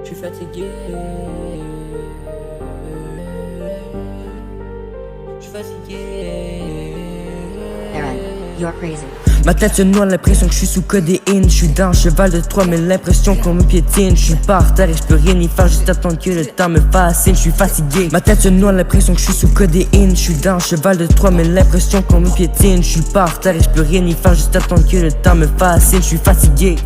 Je suis fatigué. Je suis fatigué. Aaron, you're crazy. Ma tête se noie, l'impression que je suis sous codéine. Je suis dans un cheval de Troie, mais l'impression qu'on me piétine. Je suis par terre et je peux rien y faire, juste attendre que le temps me fascine. Je suis fatigué. Ma tête se noie, l'impression que je suis sous codéine. Je suis dans un cheval de Troie, mais l'impression qu'on me piétine. Je suis par terre et je peux rien y faire, juste attendre que le temps me fascine. Je suis fatigué.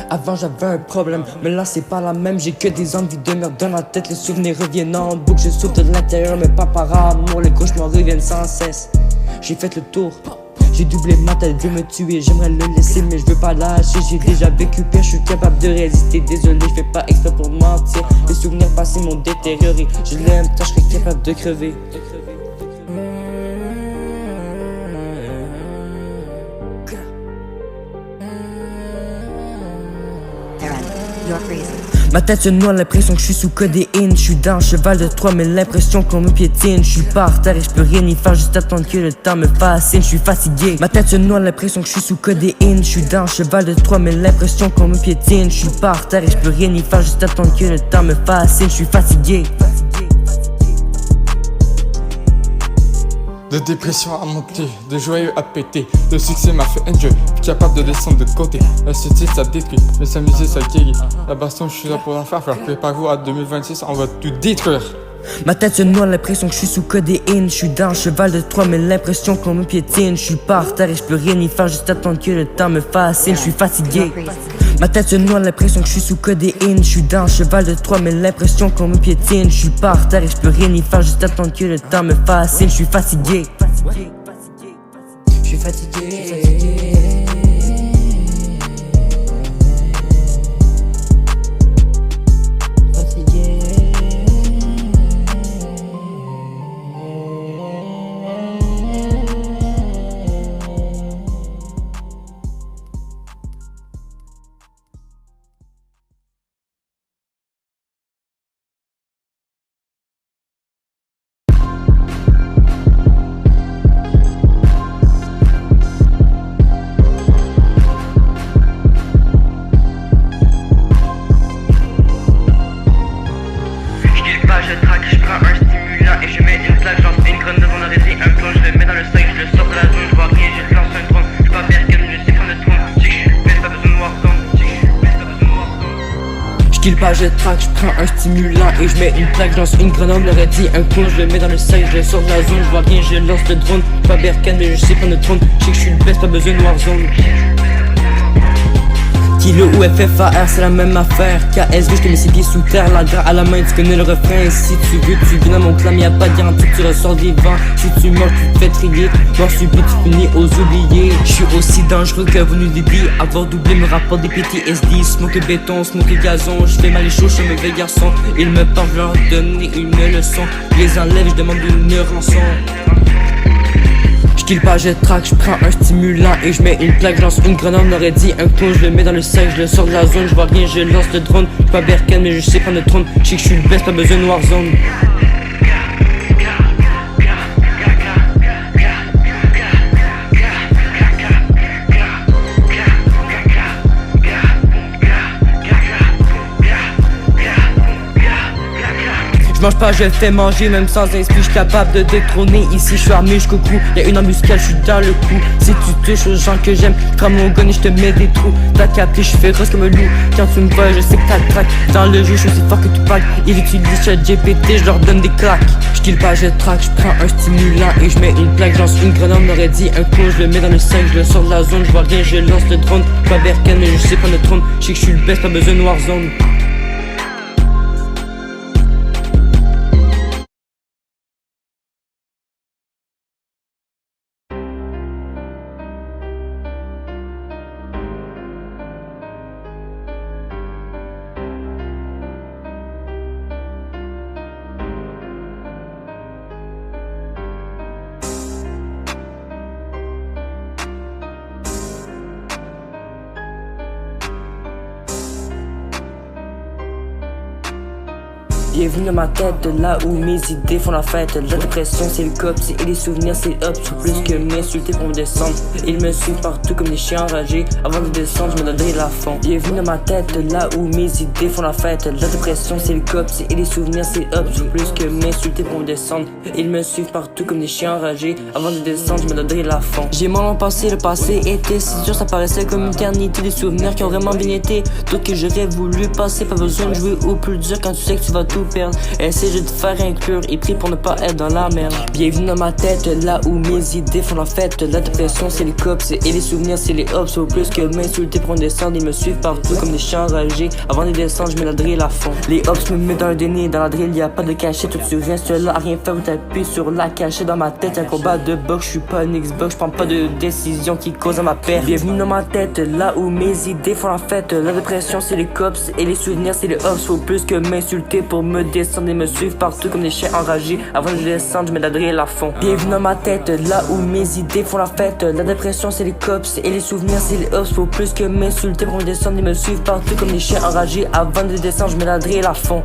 Avant j'avais un problème, mais là c'est pas la même. J'ai que des envies de merde dans la tête. Les souvenirs reviennent en boucle, je souffre de l'intérieur, mais pas par amour. Les cauchemars reviennent sans cesse. J'ai fait le tour, j'ai doublé ma tête, veut me tuer. J'aimerais le laisser mais je veux pas lâcher. J'ai déjà vécu pire, je suis capable de résister. Désolé, je fais pas exprès pour mentir. Les souvenirs passés m'ont détérioré. Je l'aime, tant je serais capable de crever. You're crazy. Ma tête se noie, l'impression que je suis sous codéine. Je suis dans un cheval de Troie, mais l'impression qu'on me piétine. Je suis par terre et je peux rien y faire, juste attendre que le temps me fascine. Je suis fatigué. Ma tête se noie, l'impression que je suis sous codéine. Je suis dans un cheval de Troie, mais l'impression qu'on me piétine. Je suis par terre et je peux rien y faire, juste attendre que le temps me fascine. Je suis fatigué. De dépression à monter, de joyeux à péter. Le succès m'a fait enjoy, capable de descendre de côté. La société ça détruit, mais s'amuser ça guérit. La baston je suis là pour la faire. Préparez-vous à 2026, on va tout détruire. Ma tête se noie, l'impression que je suis sous codéine. Je suis dans un cheval de Troie, mais l'impression qu'on me piétine. Je suis par terre et je peux rien y faire, juste attendre que le temps me fascine. Je suis fatigué. Ma tête se noie, l'impression que je suis sous codéine. Je suis dans un cheval de Troie, mais l'impression qu'on me piétine. Je suis par terre et je peux rien y faire, juste attendre que le temps me fascine. Je suis fatigué. Je suis fatigué. Je traque, je prends un stimulant et je mets une plaque, j'en une graine devant l'arrêter, un plomb, je le mets dans le sac, je le sors de la zone, je vois rien, je lance un drone, je pas Bergen, je sais prendre le trône, je sais que je suis bête, pas besoin de Warzone, je sais que je suis bête, pas besoin de Warzone. Je kill pas, je traque, je prends un stimulant et je mets une plaque, je lance une grenade, l'aurait dit un plomb, je le mets dans le sac, je le sors de la zone, je vois rien, je lance le drone, je pas Bergen, mais je sais prendre le trône, je sais que je suis bête, pas besoin de Warzone. Kilo ou FFAR, c'est la même affaire. KSV, je te mets ses pieds sous terre. La gare à la main, tu connais le refrain. Si tu veux, tu viens dans mon clan, y'a pas de garantie que tu ressors vivant. Si tu meurs, tu te fais trier. Mort subit, tu finis aux oubliés. Je suis aussi dangereux que vous nous dites. Avoir doublé me rapporte des PTSD. Smoke béton, smoke gazon. Je fais mal les choses, je suis un mauvais garçon. Ils me parlent, je leur donner une leçon. Je les enlève, je demande une rançon. Je kill pas, je traque, je prends un stimulant et je mets une plaque, je lance une grenade, on aurait dit un clone, je le mets dans le sac, je le sors de la zone, je vois rien, je lance le drone, je pas Berken mais je sais prendre le trône, je sais que je suis le best, pas besoin de Warzone. Je mange pas, je fais manger, même sans inspi, j'suis capable de détrôner. Ici je suis armé jusqu'au cou, y'a une embuscade, j'suis dans le coup. Si tu touches aux gens que j'aime, prends mon gun et j'te mets des trous. T'as capté, j'suis féroce comme un loup. Quand tu me vois, je sais que t'as le track. Dans le jeu, j'suis aussi fort que tu pack. Ils utilisent ChatGPT, j'leur donne des claques. J'kill pas, je traque, j'prends un stimulant et j'mets une plaque, j'lance une grenade, on aurait dit un coup, je le mets dans le sac, je le sors de la zone, j'vois rien, je lance le drone. Pas Berken mais je sais prendre le trône, je sais que je suis le best, pas besoin de Warzone. Bienvenue dans ma tête, là où mes idées font la fête. La dépression c'est le cops et les souvenirs c'est le ups. Plus que m'insulter pour me descendre. Ils me suivent partout comme des chiens enragés. Avant de descendre je me donnerai la fond. Bienvenue dans ma tête, là où mes idées font la fête. La dépression c'est le cops et les souvenirs c'est le ups. Plus que m'insulter pour me descendre. Ils me suivent partout comme des chiens enragés. Avant de descendre je me donnerai la fond. J'ai mon passé, le passé était si dur, ça paraissait comme une éternité. Des souvenirs qui ont vraiment bien été, d'autres que j'aurais voulu passer. Pas besoin de jouer au plus dur quand tu sais que tu vas tout perdre. Essaye de te faire inclure et prie pour ne pas être dans la merde. Bienvenue dans ma tête, là où mes idées font la fête. La dépression c'est les cops et les souvenirs c'est les hops. Au plus que m'insulter pour une descente, ils me suivent partout comme des chiens enragés. Avant de descendre je mets la drill à fond. Les hops me mettent dans le déni, dans la drill y a pas de cachet. Tout tu restes là à rien faire ou t'appuies sur la cachette. Dans ma tête un combat de boxe, je suis pas une Xbox, je prends pas de décision qui cause à ma perte. Bienvenue dans ma tête, là où mes idées font la fête. La dépression c'est les cops et les souvenirs c'est les hops. Faut plus que m'insulter pour me descendre et me suivre partout comme des chiens enragés. Avant de descendre je mets la drill à fond. Bienvenue dans ma tête, là où mes idées font la fête. La dépression c'est les cops et les souvenirs c'est les hops. Faut plus que m'insulter pour me descendre et me suivre partout comme des chiens enragés. Avant de descendre je mets la drill à fond.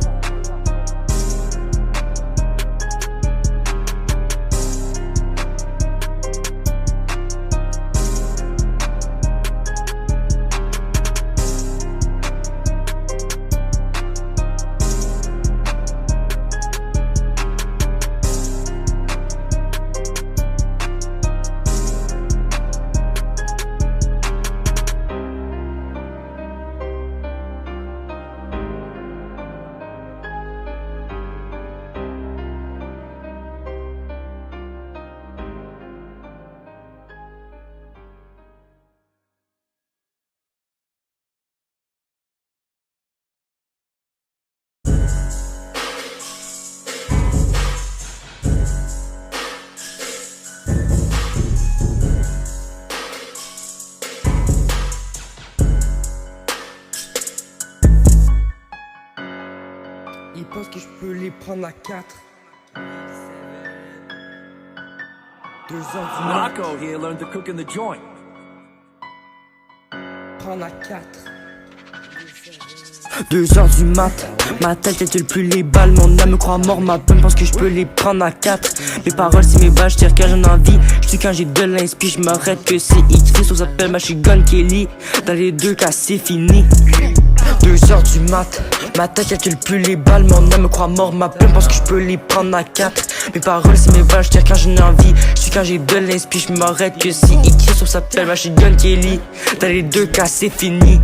Ils pensent que je peux les prendre à 4. 2 heures du mat. Rocco here learned to cook in the joint. Prendre à 4. 2 heures du mat, ma tête est plus les balles. Mon âme me croit mort, ma plume pense que je peux les prendre à 4. Mes paroles c'est mes balles, je tire quand j'en ai envie. Je suis quand j'ai de l'inspi, je m'arrête que c'est écrit. Ça s'appelle Machine Gun Kelly. Dans les deux cas c'est fini. 2 heures du mat, ma tête calcule plus les balles. Mon âme me croit mort, ma plume pense que je peux les prendre à 4. Mes paroles c'est mes balles, je tire quand j'en ai envie. Je suis quand j'ai de l'inspi, je m'arrête que c'est écrit. Ça s'appelle Machine Gun Kelly. Dans les deux cas c'est fini.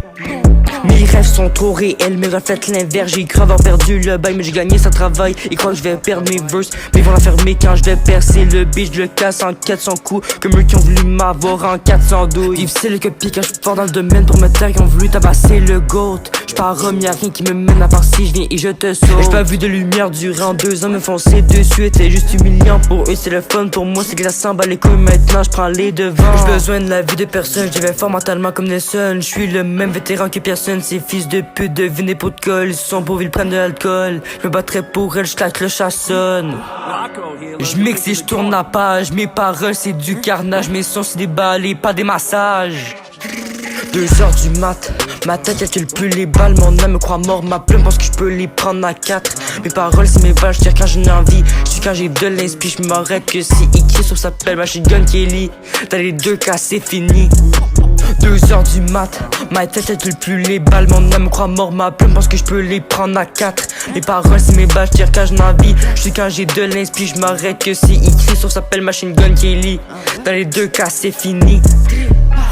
Mes rêves sont trop réels, mes reflètent l'inverse. J'ai cru avoir perdu le bail, mais j'ai gagné ça travail. Ils croient que je vais perdre mes verses, mais ils vont la fermer quand je vais percer le beat. Je le casse en 400 coups, comme eux qui ont voulu m'avoir en 400 douilles. Difficile que pique quand je suis fort dans le domaine pour me taire, qui ont voulu tabasser le goat. J'pars à Rome, y'a rien qui me mène à part si je viens et je te sauve. J'ai pas vu de lumière durant 2 ans, me foncer dessus c'est juste humiliant. Pour eux c'est le fun, pour moi c'est que ça s'en bat les couilles. Maintenant j'prends les devants. J'ai besoin de la vie de personne, je vais fort mentalement comme Nelson. Je suis le même vétéran que personne. Ces fils de pute devinent pour de colle. Ils sont pauvres, ils prennent de l'alcool. Je me battrai pour elle, j'claque le chassonne. Je mixe et je tourne la page. Mes paroles c'est du carnage. Mes sons c'est des balais, pas des massages. 2 heures du mat, ma tête calcule plus les balles. Mon âme me croit mort, ma plume pense que je peux les prendre à 4. Mes paroles c'est mes balles, je tire quand j'en ai envie. Je suis quand j'ai de l'inspi, je m'arrête que c'est écrit. Sur s'appelle Machine Gun Kelly. Dans les deux cas c'est fini. 2 heures du mat, ma tête calcule plus les balles. Mon âme me croit mort, ma plume pense que je peux les prendre à 4. Mes paroles c'est mes balles, je tire quand j'en ai envie. Je suis quand j'ai de l'inspi, je m'arrête que c'est écrit. Sur s'appelle Machine Gun Kelly. Dans les deux cas c'est fini.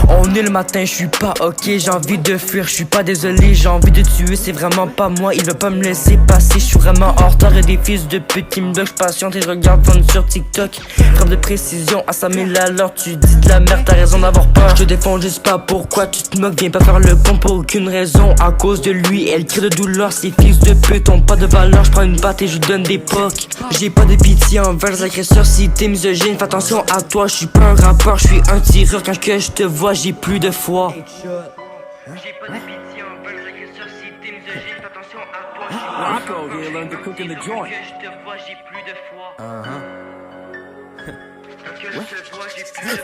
On est le matin, je suis pas ok, j'ai envie de fuir, je suis pas désolé, j'ai envie de tuer, c'est vraiment pas moi, il veut pas me laisser passer, je suis vraiment en retard et des fils de pute qui me bloquent, patiente et je regarde fun sur TikTok. Frappe de précision à 100 000 à l'heure, tu dis de la merde, t'as raison d'avoir peur. Je te défends juste pas pourquoi tu te moques, viens pas faire le con pour aucune raison. À cause de lui, elle crie de douleur, ces fils de pute ont pas de valeur, je prends une batte et je donne des pocs. J'ai pas de pitié envers les agresseurs, si t'es misogyne, fais attention à toi, je suis pas un rappeur, je suis un tireur, quand que je te vois, j'ai plus de foi. J'ai pas de pitié envers les agresseurs, si t'es misogyne, fais attention à toi. Rocco here learned to cook in the joint. Quand je te vois, j'ai plus de foi. Quand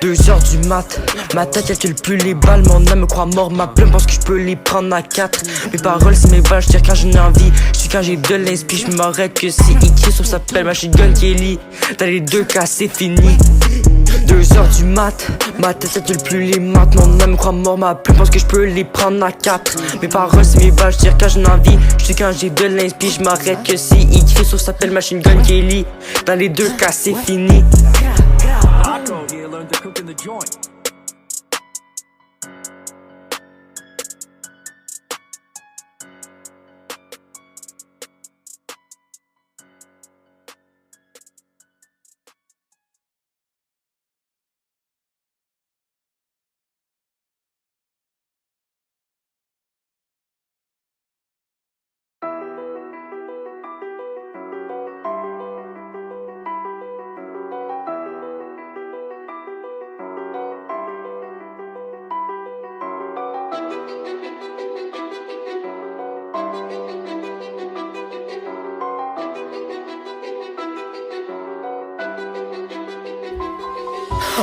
2 heures du mat, ma tête calcule plus les balles. Mon âme me croit mort, ma plume pense que je peux les prendre à 4. Mes paroles c'est mes balles, je tire quand j'en ai envie. Je suis quand j'ai de l'inspi, je m'arrête que si écrit sur sa pelle, machine gun Kelly. Dans les 2 cas c'est fini. 2 heures du mat, ma tête calcule plus les maths. Mon âme me croit mort, ma plume pense que je peux les prendre à 4. Mes paroles c'est mes balles, je tire quand j'en ai envie. Je suis quand j'ai de l'inspi, je m'arrête que si écrit sur sa pelle, machine gun Kelly. Dans les 2 cas c'est fini. Rocco here learned to cook in the joint.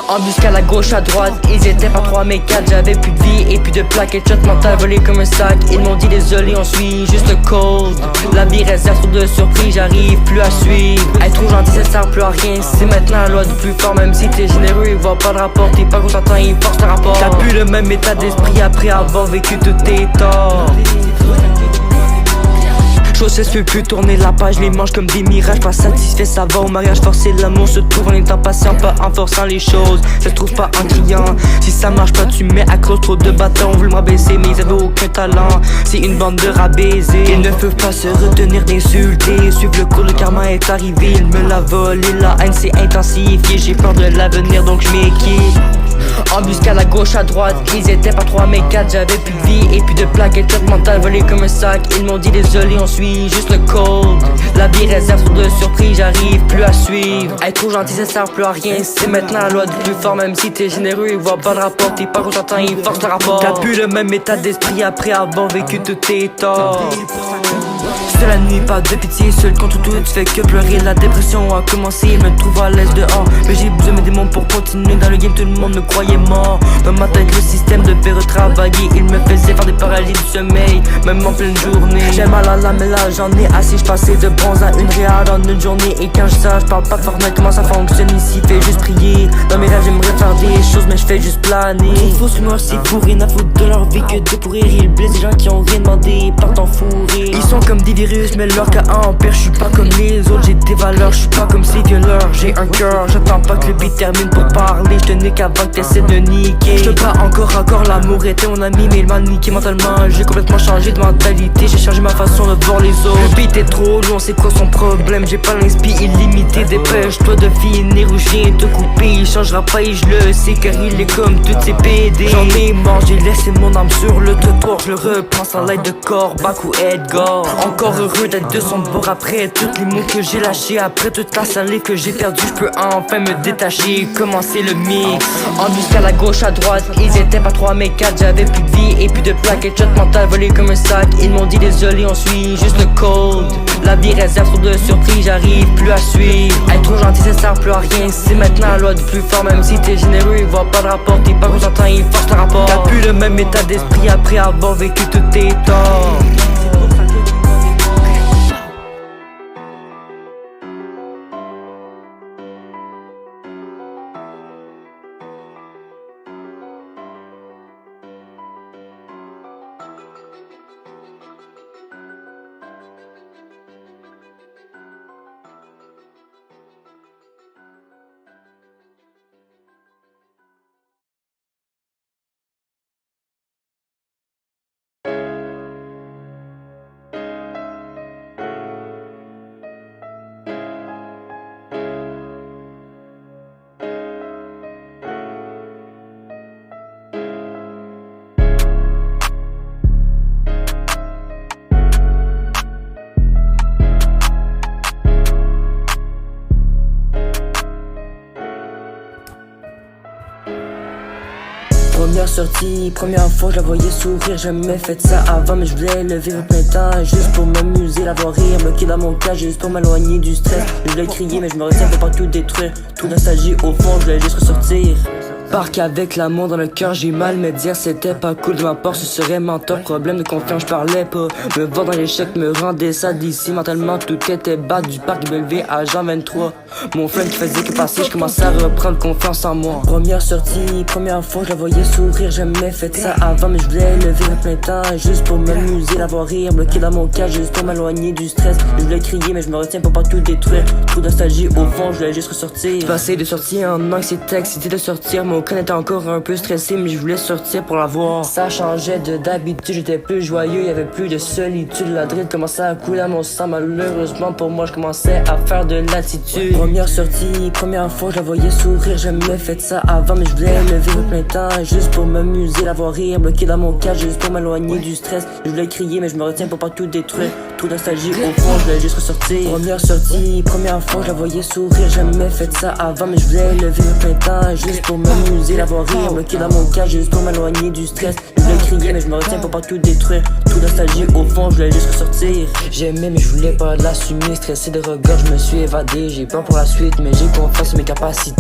Embuscade à gauche, à droite, ils étaient pas 3 mais 4. J'avais plus de vie et plus de plaques et shot mental volé comme un sac. Ils m'ont dit désolé, on suit juste le code. La vie réserve trop de surprises, j'arrive plus à suivre. Être trop gentil ça sert plus à rien, c'est maintenant la loi du plus fort. Même si t'es généreux, il va pas le rapport. T'es pas content, il force le rapport. T'as plus le même état d'esprit après avoir vécu tous tes torts. Chose je peux plus tourner la page, les manches comme des mirages. Pas satisfait, ça va au mariage forcé. L'amour se trouve en étant patient, pas en forçant les choses. Ça se trouve pas en criant. Si ça marche pas, tu mets à cause trop de bâtons. Voulu me rabaisser, mais ils avaient aucun talent. C'est une bande de rabaisés. Ils ne peuvent pas se retenir d'insulter. Suivre le cours, le karma est arrivé. Il me l'a volé, la haine s'est intensifiée. J'ai peur de l'avenir, donc je m'équipe. Embuscade à gauche, à droite, ils étaient pas 3 mais 4. J'avais plus de vie et plus de plaques et tout mental volé comme un sac. Ils m'ont dit désolé, on suit juste le code. La vie réserve trop de surprises, j'arrive plus à suivre. Être trop gentil ça sert plus à rien, c'est maintenant la loi du plus fort. Même si t'es généreux, ils voient pas le rapport. T'es pas content, il force le rapport. T'as plus le même état d'esprit après avoir vécu tous tes torts. C'est la nuit, pas de pitié, seul contre tout, tu fais que pleurer. La dépression a commencé, il me trouve à l'aise dehors. Mais j'ai besoin de mes démons pour continuer dans le game, tout le monde me croyait mort. Dans ma tête, le système devait retravailler. Il me faisait faire des paralyses du sommeil, même en pleine journée. J'ai mal à la mais là j'en ai assez, j'passais de bronze à une réal en une journée. Et quand je sache, j'parle pas de Fortnite, comment ça fonctionne ici, fais juste prier. Dans mes rêves, j'aimerais faire des choses, mais j'fais juste planer. Fausses rumeurs, c'est pour rien à foutre de leur vie que de pourrir. Ils blessent des gens qui ont rien demandé, partent en fourré. Ils sont comme des virus, mais leur cas empire. J'suis pas comme les autres, j'ai des valeurs, j'suis pas comme ces violeurs. J'ai un cœur, j'attends pas que le beat termine pour parler. J'te nique avant que t'essaies de niquer. J'te bats encore, l'amour était mon ami, mais il m'a niqué mentalement. J'ai complètement changé de mentalité, j'ai changé ma façon de voir les autres. Le beat est trop long, c'est quoi son problème? J'ai pas l'inspi illimité, dépêche-toi de finir ou je viens te couper. Il changera pas et je le sais car il est comme toutes ces PD. J'en ai marre, j'ai laissé mon âme sur le trottoir. Je le reprends sans l'aide de Corbac ou Edgar. Encore heureux d'être de son bord après tous les mots que j'ai lâchés. Après toute la salive que j'ai perdue, je peux enfin me détacher, commencer le mix. Embuscade à gauche, à droite, ils étaient pas 3 mais 4. J'avais plus de vie et plus de plaques et shot mental volé comme un sac. Ils m'ont dit désolé, on suit juste le code. La vie réserve trop de surprises, j'arrive plus à suivre. Être trop gentil ça sert plus à rien, c'est maintenant la loi du plus fort. Même si t'es généreux, il voit pas le rapport. T'es pas content, il force le rapport. T'as plus le même état d'esprit après avoir vécu tous tes torts. sortie, première fois je la voyais sourire. Jamais fait ça avant mais je voulais le vivre plein temps. Juste pour m'amuser, la voir rire, bloqué dans mon cas, juste pour m'éloigner du stress. Je voulais crier mais je me retiens pour pas tout détruire. Tout nostalgie au fond, je voulais juste ressortir. Parc avec l'amour dans le cœur, j'ai mal me dire c'était pas cool de ma part, ce serait mentor. Problème de confiance, je parlais pas. Me voir dans l'échec me rendait ça d'ici. Mentalement tout était bas du parc W à Jean 23. Mon friend qui faisait que passer, je commençais à reprendre confiance en moi. Première sortie, première fois je la voyais sourire. Jamais fait ça avant mais je voulais le vivre plein temps. Juste pour m'amuser, la voir rire, bloqué dans mon cas, juste pour m'éloigner du stress. Je voulais crier mais je me retiens pour pas tout détruire. Trop de nostalgie au fond, je voulais juste ressortir. Passer de sortir en anxiété, excité de sortir. Mon crâne était encore un peu stressé mais je voulais sortir pour la voir. Ça changeait de d'habitude, j'étais plus joyeux, y'avait plus de solitude. La drille commençait à couler à mon sang, malheureusement pour moi je commençais à faire de l'attitude. Première sortie, première fois je la voyais sourire. Jamais fait ça avant mais je voulais le vivre plein temps. Juste pour m'amuser, la voir rire, bloqué dans mon cas, juste pour m'éloigner du stress. Je voulais crier mais je me retiens pour pas tout détruire. Trop de nostalgie au fond, je voulais juste ressortir. Première sortie, première fois je la voyais sourire. Jamais fait ça avant mais je voulais le vivre plein temps. Juste pour m'amuser, la voir rire, bloqué dans mon cas, juste pour m'éloigner du stress. Je voulais crier mais je me retiens pour pas tout détruire. Trop de nostalgie au fond, je voulais juste ressortir. J'aimais mais je voulais pas l'assumer. Stressé de regard, je me suis évadé. J'ai peur pour la suite mais j'ai confiance en mes capacités.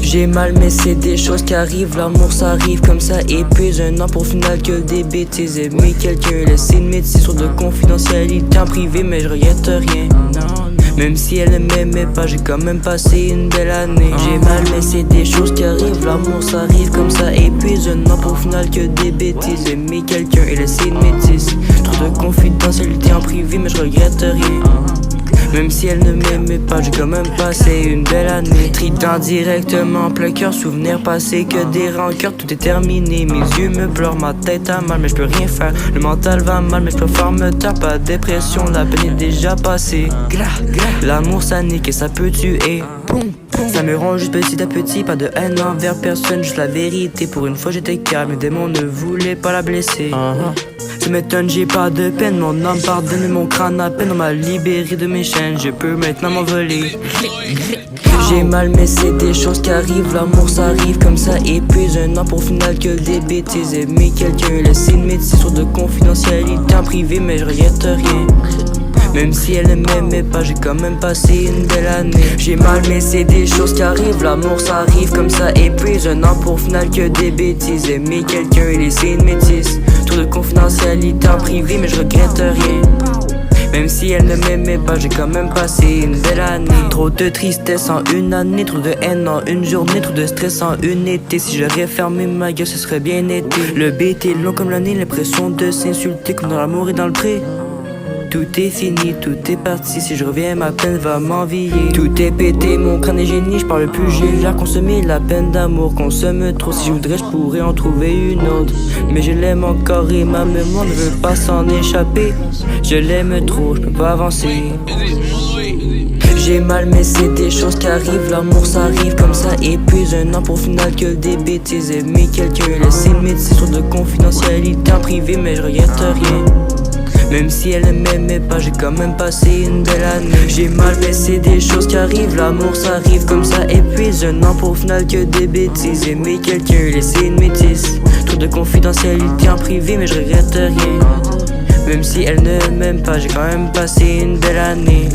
J'ai mal mais c'est des choses qui arrivent. L'amour ça arrive comme ça épuise. Un an pour final que des bêtises. Aimer quelqu'un, laisser une médecine sur de confidentialité en privé. Mais je regrette rien. Même si elle ne m'aimait pas, j'ai quand même passé une belle année. J'ai mal mais c'est des choses qui arrivent. L'amour ça arrive comme ça épuise. Un an pour final que des bêtises. Aimer quelqu'un et laisser une médecine. Trop de confidentialité en privé mais je regrette rien. Même si elle ne m'aimait pas, j'ai quand même passé une belle année. Trident directement en plein cœur, souvenirs passés que des rancœurs. Tout est terminé, mes yeux me pleurent, ma tête a mal mais je peux rien faire. Le mental va mal mais je préfère me taire. Pas de dépression, la peine est déjà passée. L'amour ça nique et ça peut tuer. Ça me rend juste petit à petit, pas de haine envers personne, juste la vérité. Pour une fois j'étais calme, mes démons ne voulaient pas la blesser. Ça m'étonne, j'ai pas de peine, mon âme pardonne, mon crâne à peine. On m'a libéré de mes chaînes, je peux maintenant m'envoler. J'ai mal mais c'est des choses qui arrivent. L'amour ça arrive comme ça épuise. Un an pour final que des bêtises. Aimer quelqu'un, laisser une médecine sur de confidentialité en privé mais je regrette rien. Même si elle ne m'aimait pas, j'ai quand même passé une belle année. J'ai mal mais c'est des choses qui arrivent. L'amour ça arrive comme ça épuise. Un an pour final que des bêtises. Aimer quelqu'un et laisser une métisse. Trop de confidentialité en privé mais je regrette rien. Même si elle ne m'aimait pas, j'ai quand même passé une belle année. Trop de tristesse en une année, trop de haine en une journée, trop de stress en une été. Si j'aurais fermé ma gueule, ce serait bien été. Le beat est long comme l'année, l'impression de s'insulter comme dans l'amour et dans le pré. Tout est fini, tout est parti, si je reviens ma peine va m'envier. Tout est pété, mon crâne est génie, je parle plus, j'ai l'air consommé. La peine d'amour consomme trop, si je voudrais je pourrais en trouver une autre. Mais je l'aime encore et ma mémoire ne veut pas s'en échapper. Je l'aime trop, je peux pas avancer. J'ai mal mais c'est des choses qui arrivent. L'amour ça arrive comme ça épuise. Un an pour final que des bêtises. Aimer quelqu'un, laisser une médecine sur de confidentialité en privé mais je regrette rien. Même si elle ne m'aimait pas, j'ai quand même passé une belle année. J'ai mal mais c'est des choses qui arrivent. L'amour ça arrive comme ça épuise. Un an pour final que des bêtises. Aimer quelqu'un, laisser une métisse. Trop de confidentialité en privé mais je regrette rien. Même si elle ne m'aime pas, j'ai quand même passé une belle année.